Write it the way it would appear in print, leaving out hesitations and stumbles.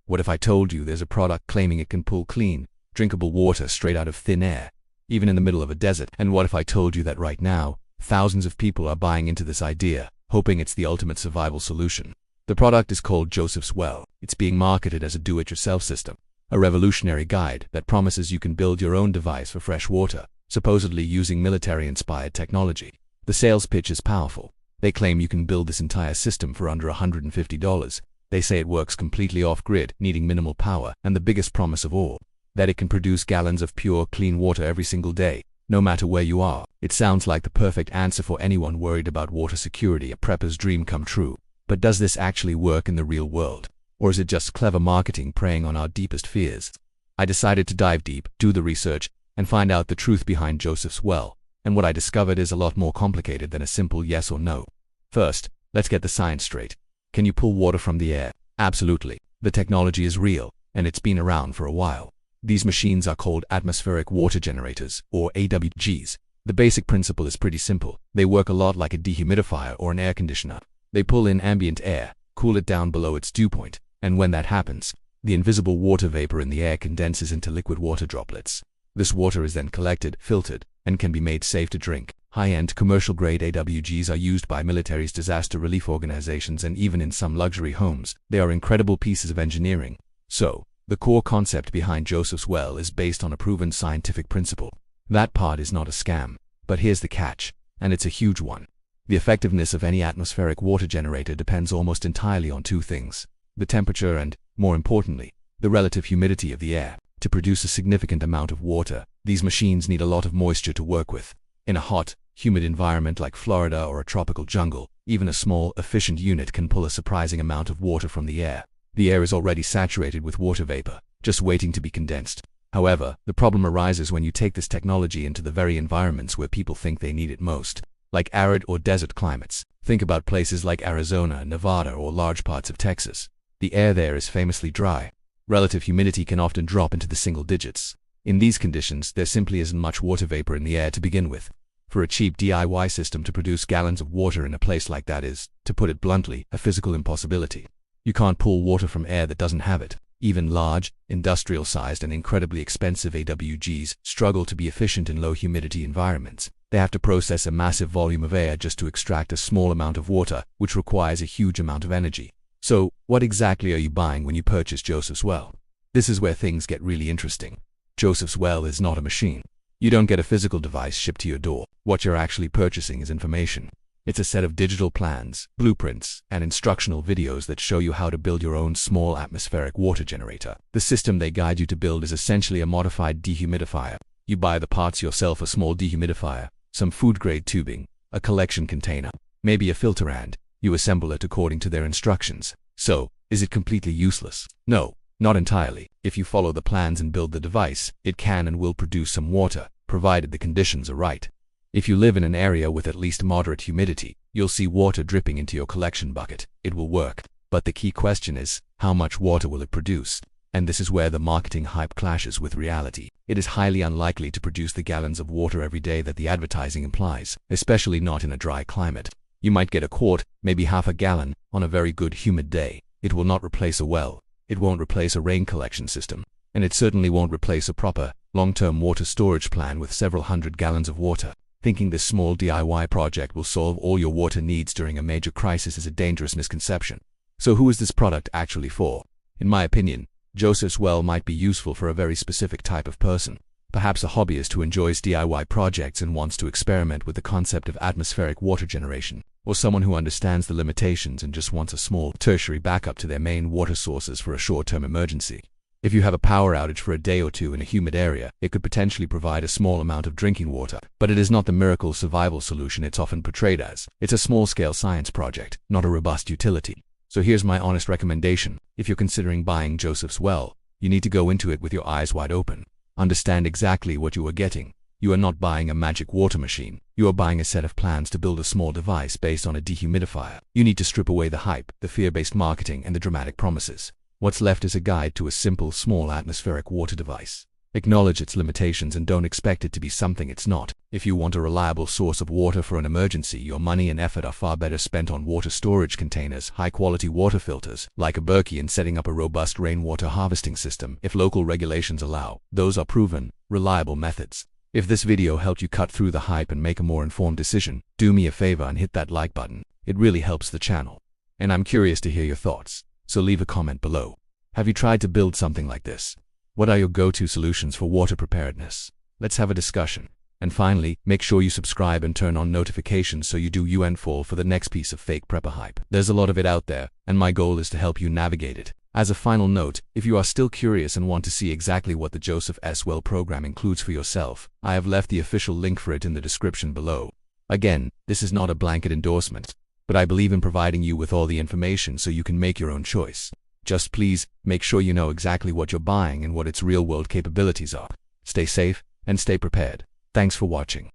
What if I told you there's a product claiming it can pull clean, drinkable water straight out of thin air, even in the middle of a desert? And what if I told you that right now, thousands of people are buying into this idea, hoping it's the ultimate survival solution? The product is called Joseph's Well. It's being marketed as a do-it-yourself system, a revolutionary guide that promises you can build your own device for fresh water, supposedly using military-inspired technology. The sales pitch is powerful. They claim you can build this entire system for under $150. They say it works completely off-grid, needing minimal power, and the biggest promise of all, that it can produce gallons of pure, clean water every single day, no matter where you are. It sounds like the perfect answer for anyone worried about water security, a prepper's dream come true. But does this actually work in the real world? Or is it just clever marketing preying on our deepest fears? I decided to dive deep, do the research, and find out the truth behind Joseph's Well. And what I discovered is a lot more complicated than a simple yes or no. First, let's get the science straight. Can you pull water from the air? Absolutely. The technology is real, and it's been around for a while. These machines are called atmospheric water generators, or AWGs. The basic principle is pretty simple. They work a lot like a dehumidifier or an air conditioner. They pull in ambient air, cool it down below its dew point, and when that happens, the invisible water vapor in the air condenses into liquid water droplets. This water is then collected, filtered, and can be made safe to drink. High-end commercial-grade AWGs are used by militaries, disaster relief organizations, and even in some luxury homes. They are incredible pieces of engineering. So, the core concept behind Joseph's Well is based on a proven scientific principle. That part is not a scam. But here's the catch, and it's a huge one. The effectiveness of any atmospheric water generator depends almost entirely on two things: the temperature and, more importantly, the relative humidity of the air. To produce a significant amount of water, these machines need a lot of moisture to work with. In a hot, humid environment like Florida or a tropical jungle, even a small, efficient unit can pull a surprising amount of water from the air. The air is already saturated with water vapor, just waiting to be condensed. However, the problem arises when you take this technology into the very environments where people think they need it most, like arid or desert climates. Think about places like Arizona, Nevada, or large parts of Texas. The air there is famously dry. Relative humidity can often drop into the single digits. In these conditions, there simply isn't much water vapor in the air to begin with. For a cheap DIY system to produce gallons of water in a place like that is, to put it bluntly, a physical impossibility. You can't pull water from air that doesn't have it. Even large, industrial-sized and incredibly expensive AWGs struggle to be efficient in low-humidity environments. They have to process a massive volume of air just to extract a small amount of water, which requires a huge amount of energy. So, what exactly are you buying when you purchase Joseph's Well? This is where things get really interesting. Joseph's Well is not a machine. You don't get a physical device shipped to your door. What you're actually purchasing is information. It's a set of digital plans, blueprints, and instructional videos that show you how to build your own small atmospheric water generator. The system they guide you to build is essentially a modified dehumidifier. You buy the parts yourself: a small dehumidifier, some food-grade tubing, a collection container, maybe a filter, and you assemble it according to their instructions. So, is it completely useless? No, not entirely. If you follow the plans and build the device, it can and will produce some water, provided the conditions are right. If you live in an area with at least moderate humidity, you'll see water dripping into your collection bucket. It will work. But the key question is, how much water will it produce? And this is where the marketing hype clashes with reality. It is highly unlikely to produce the gallons of water every day that the advertising implies, especially not in a dry climate. You might get a quart, maybe half a gallon, on a very good humid day. It will not replace a well. It won't replace a rain collection system. And it certainly won't replace a proper, long-term water storage plan with several hundred gallons of water. Thinking this small DIY project will solve all your water needs during a major crisis is a dangerous misconception. So who is this product actually for? In my opinion, Joseph's Well might be useful for a very specific type of person. Perhaps a hobbyist who enjoys DIY projects and wants to experiment with the concept of atmospheric water generation. Or someone who understands the limitations and just wants a small, tertiary backup to their main water sources for a short-term emergency. If you have a power outage for a day or two in a humid area, it could potentially provide a small amount of drinking water. But it is not the miracle survival solution it's often portrayed as. It's a small-scale science project, not a robust utility. So here's my honest recommendation. If you're considering buying Joseph's Well, you need to go into it with your eyes wide open. Understand exactly what you are getting. You are not buying a magic water machine. You are buying a set of plans to build a small device based on a dehumidifier. You need to strip away the hype, the fear-based marketing, and the dramatic promises. What's left is a guide to a simple, small atmospheric water device. Acknowledge its limitations and don't expect it to be something it's not. If you want a reliable source of water for an emergency, your money and effort are far better spent on water storage containers, high-quality water filters, like a Berkey, and setting up a robust rainwater harvesting system, if local regulations allow. Those are proven, reliable methods. If this video helped you cut through the hype and make a more informed decision, do me a favor and hit that like button. It really helps the channel. And I'm curious to hear your thoughts, so leave a comment below. Have you tried to build something like this? What are your go-to solutions for water preparedness? Let's have a discussion. And finally, make sure you subscribe and turn on notifications so you don't fall for the next piece of fake prepper hype. There's a lot of it out there, and my goal is to help you navigate it. As a final note, if you are still curious and want to see exactly what the Joseph S. Well program includes for yourself, I have left the official link for it in the description below. Again, this is not a blanket endorsement, but I believe in providing you with all the information so you can make your own choice. Just please, make sure you know exactly what you're buying and what its real-world capabilities are. Stay safe and stay prepared. Thanks for watching.